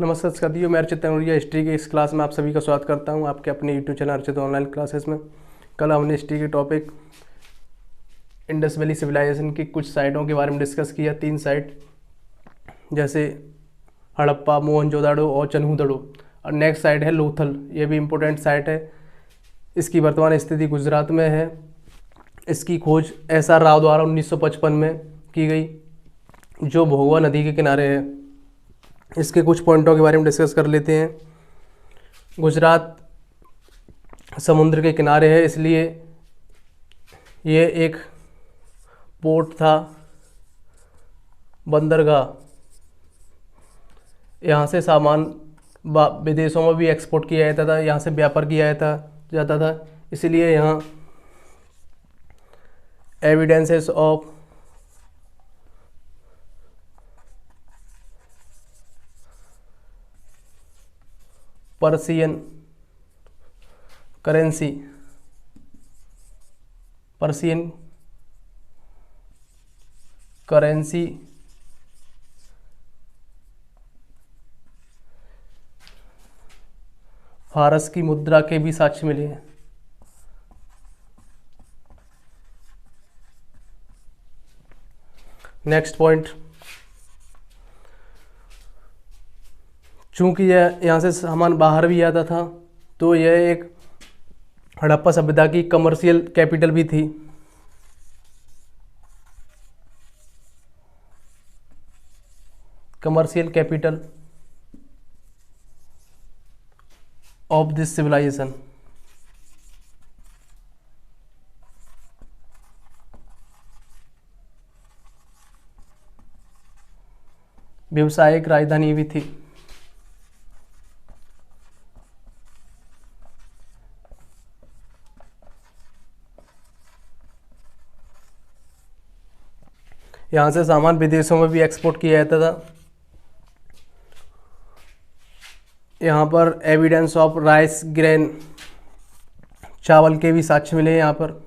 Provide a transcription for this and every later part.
नमस्कार साथियों, मैं अर्चित तनूरिया हिस्ट्री की इस क्लास में आप सभी का स्वागत करता हूं आपके अपने YouTube channel Archit online classes में। कल हमने हिस्ट्री के टॉपिक इंडस वैली सिविलाइजेशन की कुछ साइटों के बारे में डिस्कस किया। 3 साइट जैसे हड़प्पा, मोहनजोदाड़ो और चन्हूदड़ो। और नेक्स्ट साइट है लोथल, ये भी इम्पोर्टेंट साइट है। इसकी वर्तमान स्थिति गुजरात में है। इसकी खोज SR राव द्वारा 1955 में की गई, जो भोगवा नदी के किनारे है। इसके कुछ पॉइंटों के बारे में डिस्कस कर लेते हैं। गुजरात समुद्र के किनारे है, इसलिए ये एक पोर्ट था, बंदरगाह। यहाँ से सामान विदेशों में भी एक्सपोर्ट किया जाता था, यहाँ से व्यापार किया जाता था। इसलिए यहाँ एविडेंसेस ऑफ पर्शियन करेंसी, फारस की मुद्रा के भी साक्ष्य मिले हैं। नेक्स्ट पॉइंट, चूंकि यह यहाँ से सामान बाहर भी आता था, तो यह एक हड़प्पा सभ्यता की कमर्शियल कैपिटल भी थी। Commercial capital of this civilization. व्यावसायिक राजधानी भी थी। यहाँ से सामान विदेशों में भी एक्सपोर्ट किया जाता था। यहाँ पर एविडेंस ऑफ राइस ग्रेन, चावल के भी साक्ष्य मिले हैं यहाँ पर।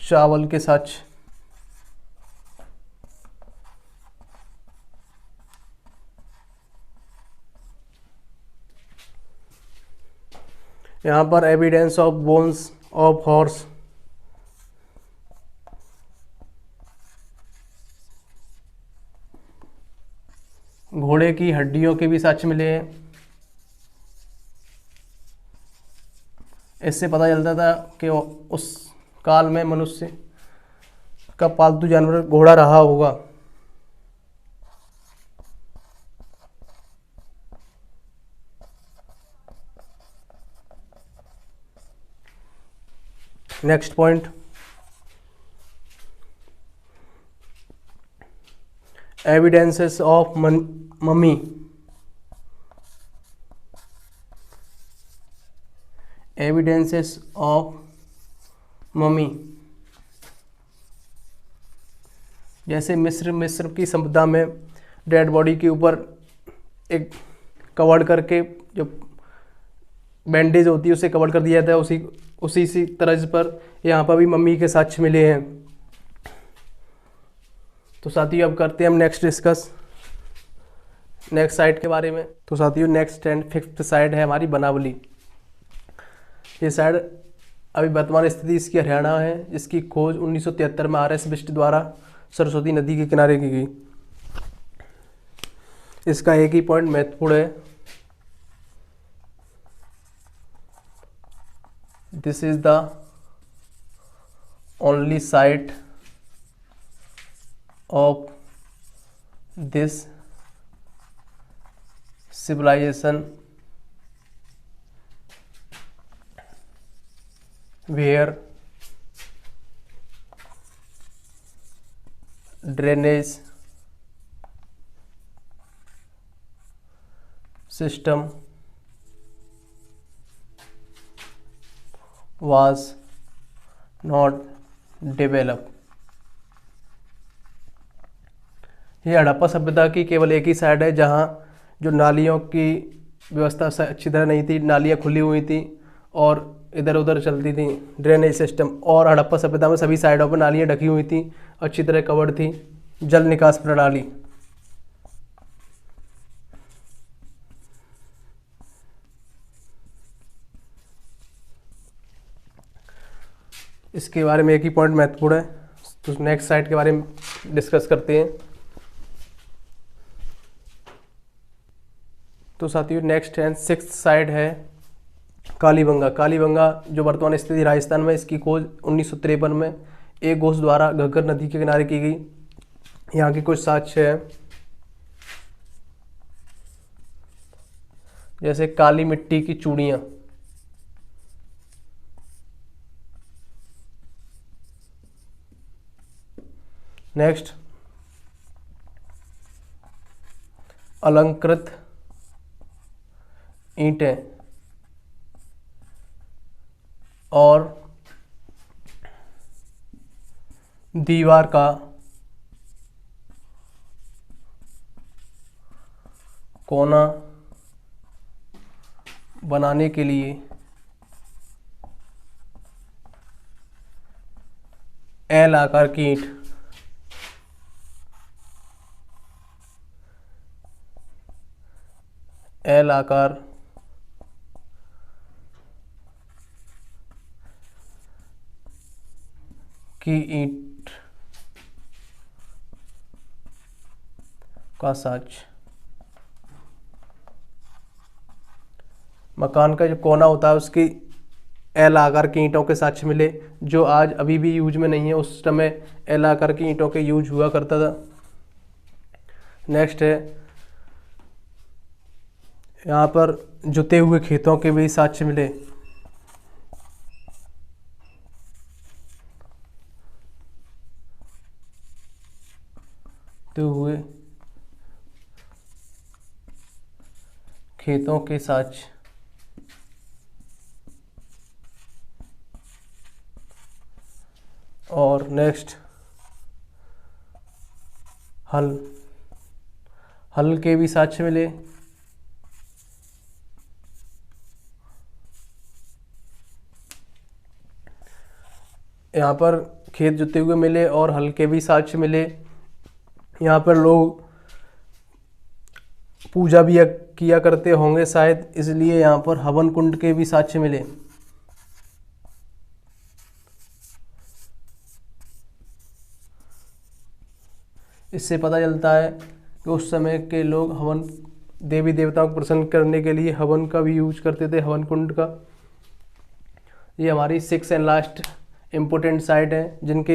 चावल के साक्ष्य। यहाँ पर evidence of bones of horse, घोड़े की हड्डियों के भी साक्ष्य मिले हैं। इससे पता चलता था कि उस काल में मनुष्य का पालतू जानवर घोड़ा रहा होगा। Next point, evidences of mummy. Evidences of mummy, जैसे मिस्र की सभ्यता में डेड बॉडी के ऊपर एक कवर करके जो बैंडेज होती है उसे कवर कर दिया जाता है। उसी सी तर्ज पर यहाँ पर भी मम्मी के साक्ष्य मिले हैं। तो साथियों, अब करते हैं हम नेक्स्ट डिस्कस नेक्स्ट साइट के बारे में। तो साथियों, नेक्स्ट एंड 5th साइट है हमारी बनावली। ये साइट अभी वर्तमान स्थिति इसकी हरियाणा है, जिसकी खोज 1973 में RS बिष्ट द्वारा सरस्वती नदी के किनारे की गई। इसका एक ही पॉइंट महत्वपूर्ण है, this is the only site of this civilization where drainage system was not developed। ये हड़प्पा सभ्यता की केवल एक ही साइड है जहाँ जो नालियों की व्यवस्था अच्छी तरह नहीं थी, नालियाँ खुली हुई थी और इधर उधर चलती थी ड्रेनेज सिस्टम। और हड़प्पा सभ्यता में सभी साइडों पर नालियाँ ढकी हुई थी, अच्छी तरह कवर्ड थी। जल निकास प्रणाली, इसके बारे में एक ही पॉइंट महत्वपूर्ण है, तो नेक्स्ट साइड के बारे में डिस्कस करते हैं। तो साथियों नेक्स्ट एंड सिक्स्थ साइड है कालीबंगा। कालीबंगा जो वर्तमान स्थिति राजस्थान में, इसकी खोज 1953 में एक घोष द्वारा घग्गर नदी के किनारे की गई। यहाँ के कुछ साक्ष्य है, जैसे काली मिट्टी की चूड़ियाँ, नेक्स्ट अलंकृत ईंटें और दीवार का कोना बनाने के लिए एल आकार की ईंट, एल आकार की ईंट का साक्ष्य। मकान का जो कोना होता है उसकी एल आकार की ईंटों के साक्ष्य मिले, जो आज अभी भी यूज में नहीं है, उस समय एल आकार की ईंटों के यूज हुआ करता था। नेक्स्ट है यहाँ पर जुते हुए खेतों के भी साक्ष्य मिले, जुते हुए खेतों के साक्ष्य। और नेक्स्ट हल के भी साक्ष्य मिले, यहाँ पर खेत जुते हुए मिले और हल के भी साक्ष्य मिले। यहाँ पर लोग पूजा भी किया करते होंगे शायद, इसलिए यहाँ पर हवन कुंड के भी साक्ष्य मिले। इससे पता चलता है कि उस समय के लोग हवन देवी देवताओं को प्रसन्न करने के लिए हवन का भी यूज करते थे, हवन कुंड का। ये हमारी six and last important site है, जिनके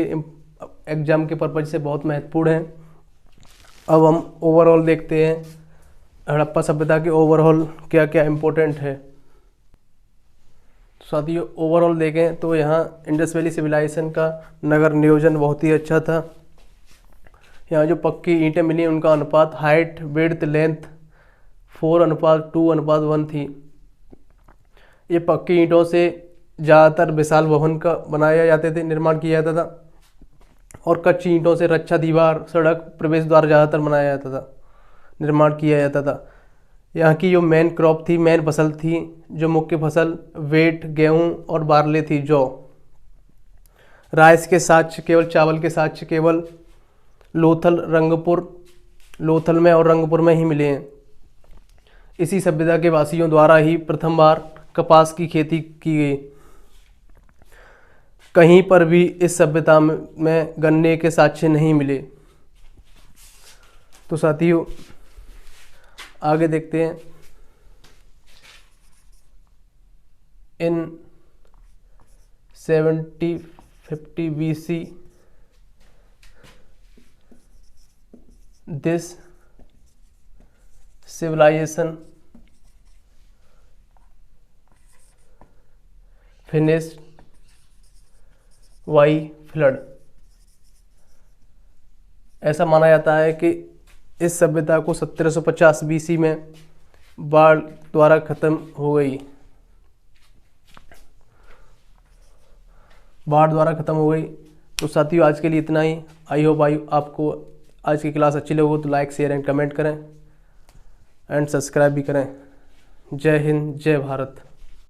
एग्जाम के पर्पज से बहुत महत्वपूर्ण है। अब हम ओवरऑल देखते हैं हड़प्पा सभ्यता के ओवरऑल क्या क्या इम्पोर्टेंट है। साथियों ओवरऑल देखें तो यहाँ इंडस वैली सिविलाइजेशन का नगर नियोजन बहुत ही अच्छा था। यहाँ जो पक्की ईंटें मिली उनका अनुपात हाइट विड्थ लेंथ 4:2:1 थी। ये पक्की ईंटों से ज़्यादातर विशाल भवन का बनाया जाते थे, निर्माण किया जाता था, और कच्ची ईंटों से रक्षा दीवार, सड़क, प्रवेश द्वार ज़्यादातर बनाया जाता था, निर्माण किया जाता था। यहाँ की जो मेन क्रॉप थी, मेन फसल थी, जो मुख्य फसल वेट, गेहूँ और बार्ले थी, जौ। राइस के साक्ष्य केवल, चावल के साक्ष्य केवल लोथल में और रंगपुर में ही मिले हैं। इसी सभ्यता के वासियों द्वारा ही प्रथम बार कपास की खेती की गई। कहीं पर भी इस सभ्यता में गन्ने के साक्ष्य नहीं मिले। तो साथियों आगे देखते हैं। इन 750 BC this civilization finished by flood। ऐसा माना जाता है कि इस सभ्यता को 1750 BC में बाढ़ द्वारा खत्म हो गई, बाढ़ द्वारा खत्म हो गई। तो साथियों आज के लिए इतना ही। आई होप आपको आज की क्लास अच्छी लगी हो तो लाइक शेयर एंड कमेंट करें एंड सब्सक्राइब भी करें। जय हिंद, जय भारत।